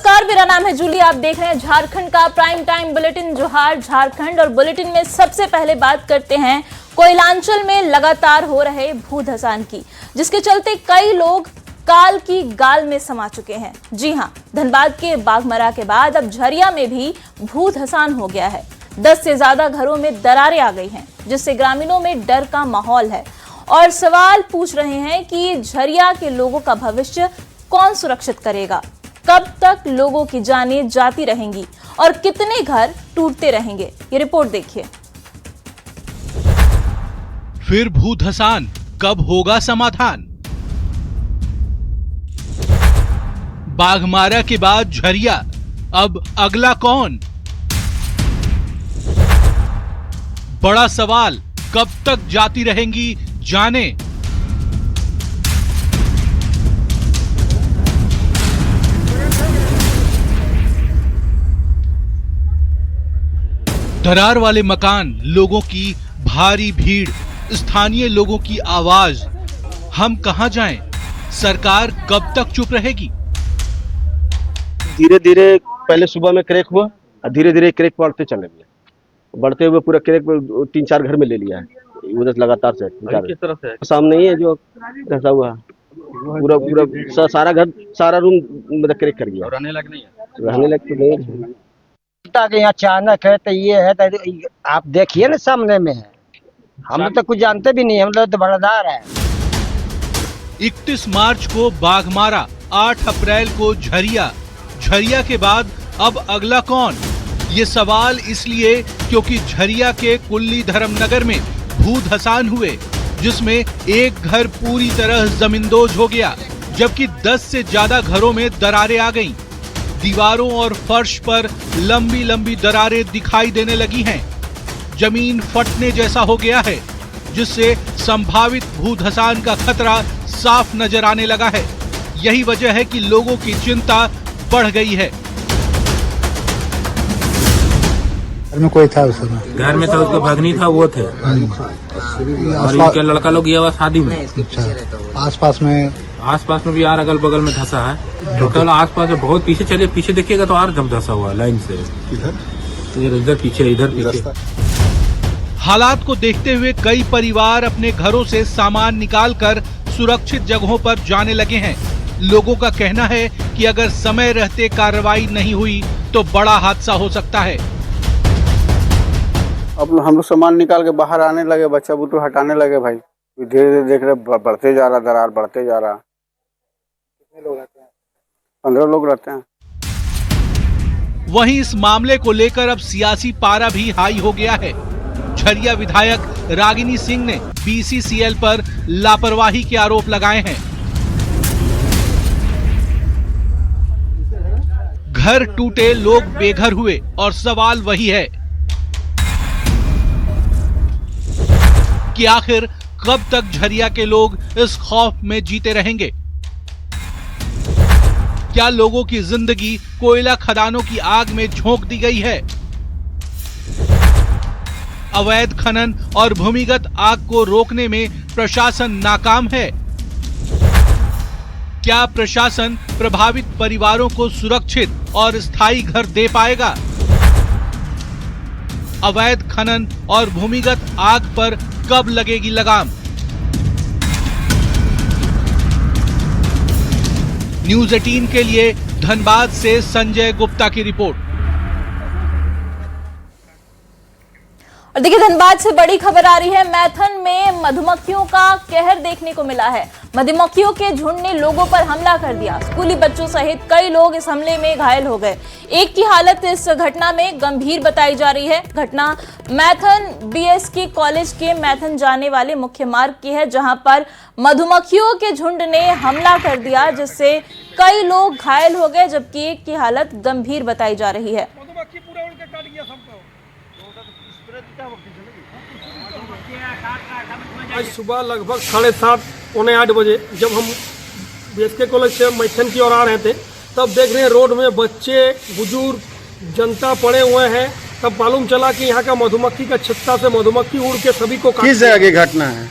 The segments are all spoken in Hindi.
नमस्कार, मेरा नाम है जूली। आप देख रहे हैं झारखंड का प्राइम टाइम बुलेटिन जोहार झारखंड। और बुलेटिन में सबसे पहले बात करते हैं कोयलांचल में लगातार हो रहे भू धसान की, जिसके चलते कई लोग काल की गाल में समा चुके हैं। जी हां, धनबाद के बाघमरा के बाद अब झरिया में भी भू धसान हो गया है। 10 से ज्यादा घरों में दरारें आ गई हैं, जिससे ग्रामीणों में डर का माहौल है और सवाल पूछ रहे हैं कि झरिया के लोगों का भविष्य कौन सुरक्षित करेगा। कब तक लोगों की जानें जाती रहेंगी और कितने घर टूटते रहेंगे, ये रिपोर्ट देखिए। फिर भू धसान, कब होगा समाधान? बाघमारा के बाद झरिया, अब अगला कौन? बड़ा सवाल, कब तक जाती रहेंगी जानें? दरार वाले मकान, लोगों की भारी भीड़, स्थानीय लोगों की आवाज। हम कहां जाएं? सरकार कब तक चुप रहेगी? धीरे धीरे पहले सुबह में क्रैक हुआ और धीरे धीरे क्रैक बढ़ते चले गए। बढ़ते हुए पूरा क्रैक 3-4 घर में ले लिया है उधर लगातार से। किस तरह से? सामने ही है जो धंसा हुआ, पूरा सारा घर, सारा रूम मतलब क्रैक कर गया। रहने लायक नहीं है, रहने लायक तो नहीं है। कि अचानक है तो ये है तो आप देखिए ना, सामने में है। हम तो कुछ जानते भी नहीं, हम लोग तो बड़ादार है। 31 मार्च को बाघमारा, 8 अप्रैल को झरिया। झरिया के बाद अब अगला कौन? ये सवाल इसलिए क्योंकि झरिया के कुल्ली धर्मनगर में भू धसान हुए, जिसमें एक घर पूरी तरह जमींदोज हो गया, जबकि 10 से ज्यादा घरों में दरारें आ गईं। दीवारों और फर्श पर लंबी लंबी दरारें दिखाई देने लगी हैं। जमीन फटने जैसा हो गया है, जिससे संभावित भू धसान का खतरा साफ नजर आने लगा है। यही वजह है कि लोगों की चिंता बढ़ गई है। घर में कोई था उस समय? घर में था, उसका भगनी था, वो थे और इनके लड़का लोग गया हुआ शादी में। अच्छा, आसपास में भी यार अगल बगल में धंसा है। टोटल आसपास में बहुत पीछे चलिए, पीछे देखिएगा तो और जब धंसा हुआ है लाइन से। इधर पीछे। हालात को देखते हुए कई परिवार अपने घरों से सामान निकालकर सुरक्षित जगहों पर जाने लगे हैं। लोगों का कहना है कि अगर समय रहते कार्रवाई नहीं हुई तो बड़ा हादसा हो सकता है। अब हम लोग सामान निकाल के बाहर आने लगे, बच्चा बुतरू हटाने लगे। भाई धीरे धीरे देख रहे बढ़ते जा रहा, दरार बढ़ते जा रहा। कितने लोग रहते हैं? 15 लोग रहते हैं। वहीं इस मामले को लेकर अब सियासी पारा भी हाई हो गया है। झरिया विधायक रागिनी सिंह ने बीसीसीएल पर लापरवाही के आरोप लगाए हैं। घर टूटे, लोग बेघर हुए और सवाल वही है कि आखिर कब तक झरिया के लोग इस खौफ में जीते रहेंगे? क्या लोगों की जिंदगी कोयला खदानों की आग में झोंक दी गई है? अवैध खनन और भूमिगत आग को रोकने में प्रशासन नाकाम है? क्या प्रशासन प्रभावित परिवारों को सुरक्षित और स्थायी घर दे पाएगा? अवैध खनन और भूमिगत आग पर कब लगेगी लगाम? न्यूज़ 18 के लिए धनबाद से संजय गुप्ता की रिपोर्ट। और देखिए, धनबाद से बड़ी खबर आ रही है। मैथन में मधुमक्खियों का कहर देखने को मिला है। मधुमक्खियों के झुंड ने लोगों पर हमला कर दिया। स्कूली बच्चों सहित कई लोग इस हमले में घायल हो गए। एक की हालत इस घटना में गंभीर बताई जा रही है। घटना मैथन बीएसके कॉलेज के मैथन जाने वाले मुख्य मार्ग की है, जहां पर मधुमक्खियों के झुंड ने हमला कर दिया, जिससे कई लोग घायल हो गए, जबकि एक की हालत गंभीर बताई जा रही है। आज सुबह लगभग 7:30 पौने 8 बजे जब हम बीएसके कॉलेज से मैथन की ओर आ रहे थे, तब देख रहे हैं रोड में बच्चे, बुजुर्ग, जनता पड़े हुए हैं। तब मालूम चला कि यहाँ का मधुमक्खी का छत्ता से मधुमक्खी उड़ के सभी को किस जगह की घटना है?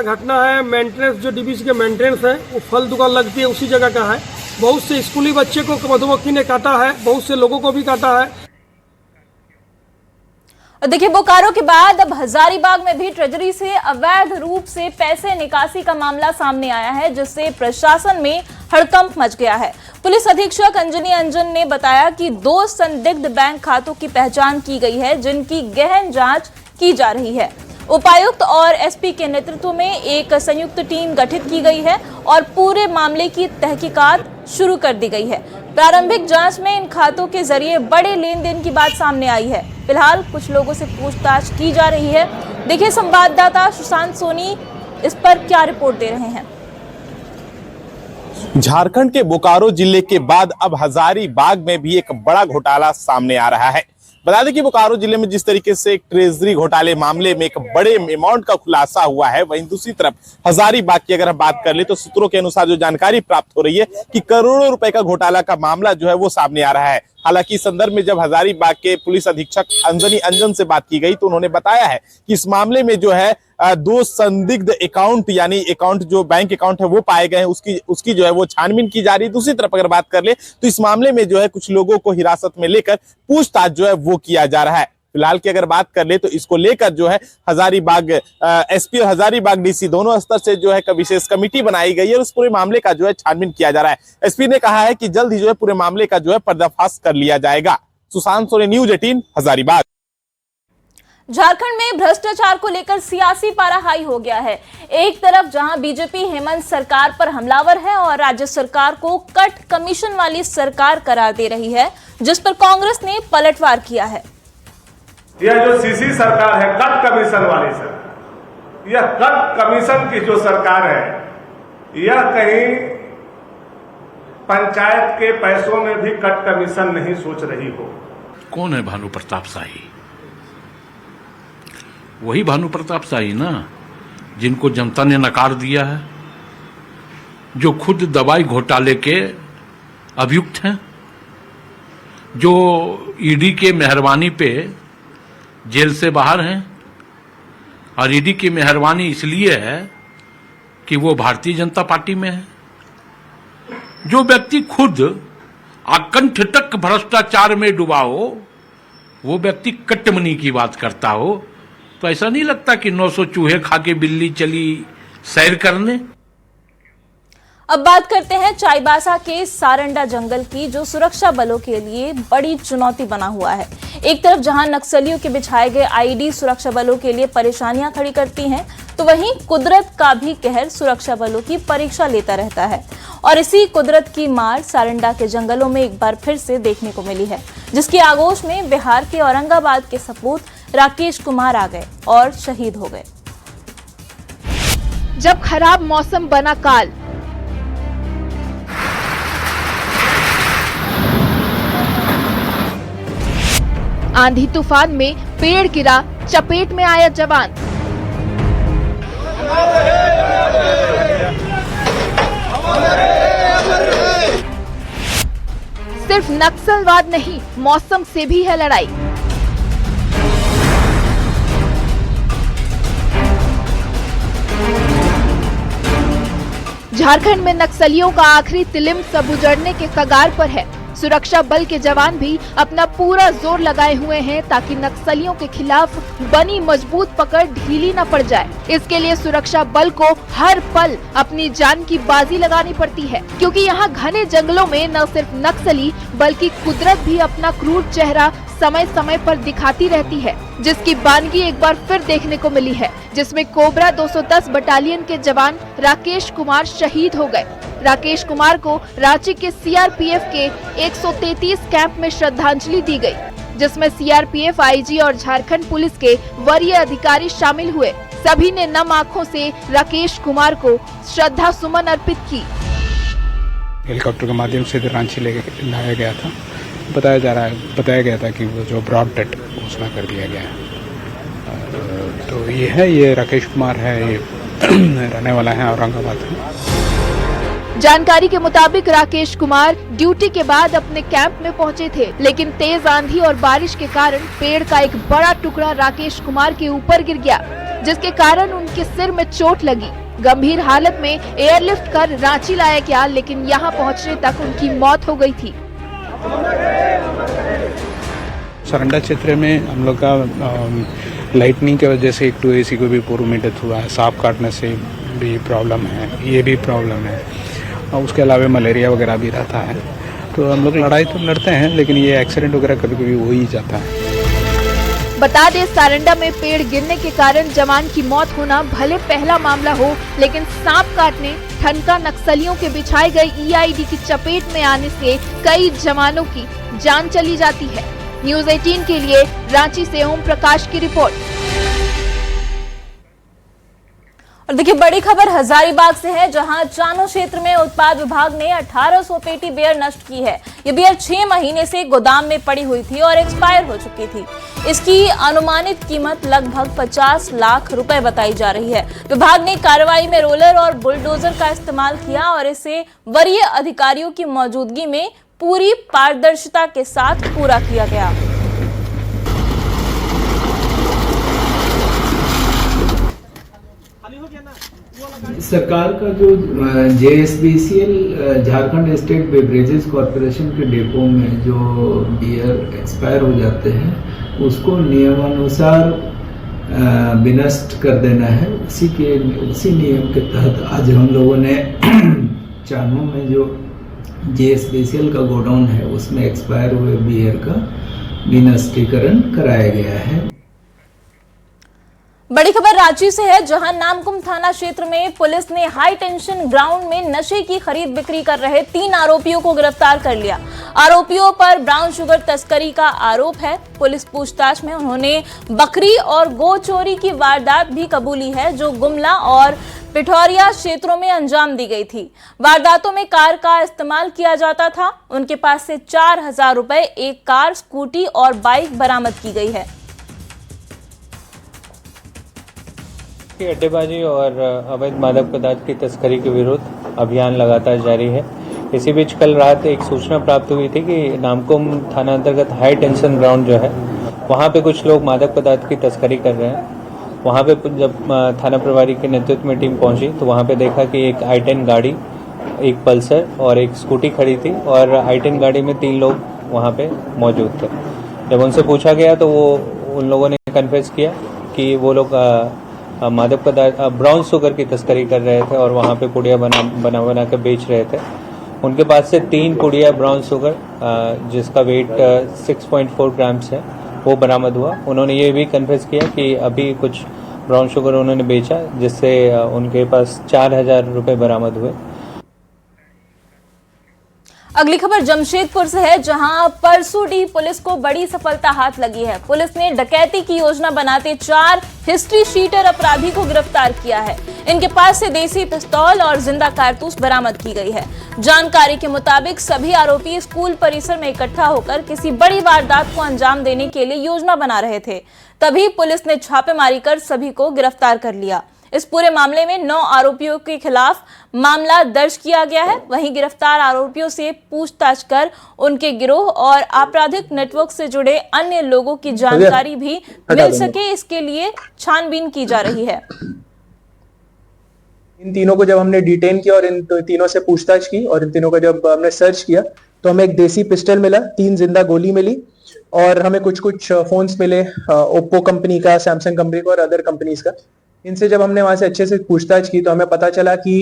घटना है मेंटेनेंस, जो डीबीसी के मेंटेनेंस है, वो फल दुकान लगती है, उसी जगह का है। बहुत से स्कूली बच्चे को मधुमक्खी ने काटा है, बहुत से लोगों को भी काटा है। और देखिए, बोकारो के बाद अब हजारीबाग में भी ट्रेजरी से अवैध रूप से पैसे निकासी का मामला सामने आया है, जिससे प्रशासन में हड़कंप मच गया है। पुलिस अधीक्षक अंजनी अंजन ने बताया कि 2 संदिग्ध बैंक खातों की पहचान की गई है, जिनकी गहन जांच की जा रही है। उपायुक्त और एसपी के नेतृत्व में एक संयुक्त टीम गठित की गई है और पूरे मामले की तहकीकात शुरू कर दी गई है। प्रारंभिक जांच में इन खातों के जरिए बड़े लेन देन की बात सामने आई है। फिलहाल कुछ लोगों से पूछताछ की जा रही है। देखिए, संवाददाता सुशांत सोनी इस पर क्या रिपोर्ट दे रहे हैं। झारखंड के बोकारो जिले के बाद अब हजारीबाग में भी एक बड़ा घोटाला सामने आ रहा है। बता दें कि बोकारो जिले में जिस तरीके से एक ट्रेजरी घोटाले मामले में एक बड़े अमाउंट का खुलासा हुआ है, वहीं दूसरी तरफ हजारीबाग की अगर हम बात कर ले तो सूत्रों के अनुसार जो जानकारी प्राप्त हो रही है कि करोड़ों रुपए का घोटाला का मामला जो है वो सामने आ रहा है। हालांकि इस संदर्भ में जब हजारीबाग के पुलिस अधीक्षक अंजनी अंजन से बात की गई तो उन्होंने बताया है कि इस मामले में जो है 2 संदिग्ध अकाउंट यानी अकाउंट जो बैंक अकाउंट है वो पाए गए हैं, उसकी जो है वो छानबीन की जा रही है। दूसरी तरफ अगर बात कर ले तो इस मामले में जो है कुछ लोगों को हिरासत में लेकर पूछताछ जो है वो किया जा रहा है। फिलहाल की अगर बात कर ले तो इसको लेकर जो है हजारीबाग एसपी और हजारीबाग डीसी दोनों स्तर से जो है विशेष कमेटी बनाई गई है और उस पूरे मामले का जो है छानबीन किया जा रहा है। एसपी ने कहा है कि जल्द ही जो है पूरे मामले का जो है पर्दाफाश कर लिया जाएगा। सुशांत सोनी, न्यूज 18 हजारीबाग। झारखंड में भ्रष्टाचार को लेकर सियासी पारा हाई हो गया है। एक तरफ जहां बीजेपी हेमंत सरकार पर हमलावर है और राज्य सरकार को कट कमीशन वाली सरकार करार दे रही है, जिस पर कांग्रेस ने पलटवार किया है। यह जो सीसी सरकार है कट कमीशन वाली सरकार, यह कट कमीशन की जो सरकार है, यह कहीं पंचायत के पैसों में भी कट कमीशन नहीं सोच रही हो। कौन है भानु प्रताप शाही? वही भानु प्रताप शाही ना, जिनको जनता ने नकार दिया है, जो खुद दवाई घोटाले के अभियुक्त हैं, जो ईडी के मेहरबानी पे जेल से बाहर हैं। और ईडी की मेहरबानी इसलिए है कि वो भारतीय जनता पार्टी में है। जो व्यक्ति खुद आकंठ तक भ्रष्टाचार में डूबा हो, वो व्यक्ति कट्टमनी की बात करता हो, तो ऐसा नहीं लगता कि 900 चूहे खा के बिल्ली चली सैर करने। अब बात करते हैं चाईबासा के सारंडा जंगल की, जो सुरक्षा बलों के लिए बड़ी चुनौती बना हुआ है। एक तरफ जहां नक्सलियों के बिछाए गए आईडी सुरक्षा बलों के लिए परेशानियां खड़ी करती हैं, तो वहीं कुदरत का भी कहर सुरक्षा बलों की परीक्षा लेता रहता है। और इसी कुदरत की मार सारंडा के जंगलों में एक बार फिर से देखने को मिली है, जिसकी आगोश में बिहार के औरंगाबाद के सपूत राकेश कुमार आ गए और शहीद हो गए। जब खराब मौसम बना काल, आंधी तूफान में पेड़ गिरा, चपेट में आया जवान। सिर्फ नक्सलवाद नहीं, मौसम से भी है लड़ाई। झारखंड में नक्सलियों का आखिरी तिलिम सब उजड़ने के कगार पर है। सुरक्षा बल के जवान भी अपना पूरा जोर लगाए हुए हैं ताकि नक्सलियों के खिलाफ बनी मजबूत पकड़ ढीली न पड़ जाए। इसके लिए सुरक्षा बल को हर पल अपनी जान की बाजी लगानी पड़ती है, क्योंकि यहाँ घने जंगलों में न सिर्फ नक्सली बल्कि कुदरत भी अपना क्रूर चेहरा समय समय पर दिखाती रहती है, जिसकी बानगी एक बार फिर देखने को मिली है, जिसमें कोबरा 210 बटालियन के जवान राकेश कुमार शहीद हो गए। राकेश कुमार को रांची के सीआरपीएफ के 133 कैंप में श्रद्धांजलि दी गई, जिसमें सीआरपीएफ आईजी और झारखंड पुलिस के वरीय अधिकारी शामिल हुए। सभी ने नम आंखों से राकेश कुमार को श्रद्धा सुमन अर्पित की। हेलीकॉप्टर के माध्यम से रांची लेके लाया गया था। बताया गया था कि वो जो ब्रॉड डेड घोषणा कर दिया गया है। तो ये राकेश कुमार है, ये रहने वाला है औरंगाबाद में। जानकारी के मुताबिक राकेश कुमार ड्यूटी के बाद अपने कैंप में पहुंचे थे, लेकिन तेज आंधी और बारिश के कारण पेड़ का एक बड़ा टुकड़ा राकेश कुमार के ऊपर गिर गया, जिसके कारण उनके सिर में चोट लगी, गंभीर हालत में एयरलिफ्ट कर रांची लाया गया, लेकिन यहां पहुंचने तक उनकी मौत हो गई थी। सरंडा क्षेत्र में हम लोग का लाइटनिंग की वजह से 1-2 AC को भी पूर्व में डेथ हुआ है। सांप काटने से भी प्रॉब्लम है, ये भी प्रॉब्लम है। और उसके अलावा मलेरिया वगैरह भी रहता है। तो हम लोग लड़ाई तो लड़ते हैं, लेकिन ये एक्सीडेंट वगैरह कभी कभी हो ही जाता है। बता दें, सारंडा में पेड़ गिरने के कारण जवान की मौत होना भले पहला मामला हो, लेकिन सांप काटने, ठनका नक्सलियों के बिछाए गए EID की चपेट में आने से कई जवानों की जान चली जाती है। न्यूज़ 18 के लिए रांची से ओम प्रकाश की रिपोर्ट। और देखिए, बड़ी खबर हजारीबाग से है, जहां चानो क्षेत्र में उत्पाद विभाग ने 1800 पेटी बियर नष्ट की है। ये बियर 6 महीने से गोदाम में पड़ी हुई थी और एक्सपायर हो चुकी थी। इसकी अनुमानित कीमत लगभग 50 लाख रुपए बताई जा रही है। विभाग ने कार्रवाई में रोलर और बुलडोजर का इस्तेमाल किया और इसे वरीय अधिकारियों की मौजूदगी में पूरी पारदर्शिता के साथ पूरा किया गया। सरकार का जो JSBCL Jharkhand state beverages corporation के डिपो में जो बियर एक्सपायर हो जाते हैं, उसको नियमानुसार विनष्ट कर देना है। उसी नियम के तहत आज हम लोगों ने चानो में जो JSBCL का गोडाउन है, उसमें एक्सपायर हुए बियर का विनष्टीकरण कराया गया है। बड़ी खबर रांची से है, जहां नामकुम थाना क्षेत्र में पुलिस ने हाई टेंशन ग्राउंड में नशे की खरीद बिक्री कर रहे 3 आरोपियों को गिरफ्तार कर लिया। आरोपियों पर ब्राउन शुगर तस्करी का आरोप है। पुलिस पूछताछ में उन्होंने बकरी और गो चोरी की वारदात भी कबूली है, जो गुमला और पिठौरिया क्षेत्रों में अंजाम दी गई थी। वारदातों में कार का इस्तेमाल किया जाता था। उनके पास से 4000 रुपए, एक कार, स्कूटी और बाइक बरामद की गई है। अड्डेबाजी और अवैध मादक पदार्थ की तस्करी के विरुद्ध अभियान लगातार जारी है। इसी बीच कल रात एक सूचना प्राप्त हुई थी कि नामकुम थाना अंतर्गत हाई टेंशन ग्राउंड जो है, वहाँ पे कुछ लोग मादक पदार्थ की तस्करी कर रहे हैं। वहाँ पे जब थाना प्रभारी के नेतृत्व में टीम पहुंची तो वहाँ पे देखा कि एक i10 गाड़ी, एक पल्सर और एक स्कूटी खड़ी थी और i10 गाड़ी में 3 लोग वहाँ पे मौजूद थे। जब उनसे पूछा गया तो उन लोगों ने कन्फेस किया कि वो लोग मादक पदार्थ ब्राउन शुगर की तस्करी कर रहे थे और वहाँ पे पुड़िया बना के बेच रहे थे। उनके पास से 3 पुड़िया ब्राउन शुगर जिसका वेट 6.4 ग्राम्स है, वो बरामद हुआ। उन्होंने ये भी कन्फेस किया कि अभी कुछ ब्राउन शुगर उन्होंने बेचा, जिससे उनके पास 4000 रुपए बरामद हुए। अगली खबर जमशेदपुर से है, जहां परसूडी पुलिस को बड़ी सफलता हाथ लगी है। पुलिस ने डकैती की योजना बनाते 4 हिस्ट्री शीटर अपराधी को गिरफ्तार किया है। इनके पास से देसी पिस्तौल और जिंदा कारतूस बरामद की गई है। जानकारी के मुताबिक सभी आरोपी स्कूल परिसर में इकट्ठा होकर किसी बड़ी वारदात को अंजाम देने के लिए योजना बना रहे थे। तभी पुलिस ने छापेमारी कर सभी को गिरफ्तार कर लिया। इस पूरे मामले में 9 आरोपियों के खिलाफ मामला दर्ज किया गया है। वहीं गिरफ्तार आरोपियों से पूछताछ कर उनके गिरोह और आपराधिक नेटवर्क से जुड़े अन्य लोगों की जानकारी भी मिल सके, इसके लिए छानबीन की जा रही है। इन तीनों को जब हमने डिटेन किया और इन तीनों से पूछताछ की और इन तीनों का जब हमने सर्च किया तो हमें एक देसी पिस्टल मिला, 3 जिंदा गोली मिली और हमें कुछ फोन्स मिले, ओप्पो कंपनी का, सैमसंग कंपनी का और अदर कंपनीज का। इनसे जब हमने वहां से अच्छे से पूछताछ की तो हमें पता चला कि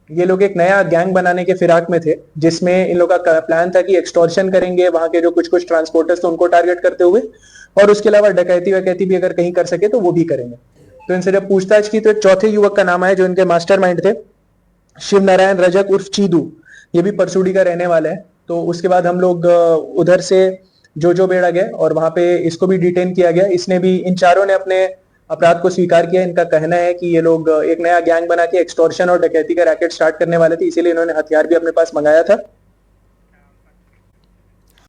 ये लोग एक नया गैंग बनाने के फिराक में थे, जिसमें इन लोगों का प्लान था कि एक्सटॉर्शन करेंगे वहां के जो कुछ ट्रांसपोर्टर्स थे उनको टारगेट करते हुए, और उसके अलावा डकैती भी अगर कहीं कर सके तो वो भी करेंगे। तो इनसे जब पूछताछ की तो एक चौथे युवक का नाम आया जो इनके मास्टरमाइंड थे, शिव नारायण रजक उर्फ चीदू। ये भी परसूडी का रहने वाला है। तो उसके बाद हम लोग उधर से जो बेड़ा गए और वहां पे इसको भी डिटेन किया गया। इसने भी, इन चारों ने अपने अपराध को स्वीकार किया। इनका कहना है कि ये लोग एक नया गैंग बना के एक्सटॉर्शन और डकैती का रैकेट स्टार्ट करने वाले थे, इसीलिए इन्होंने हथियार भी अपने पास मंगाया था।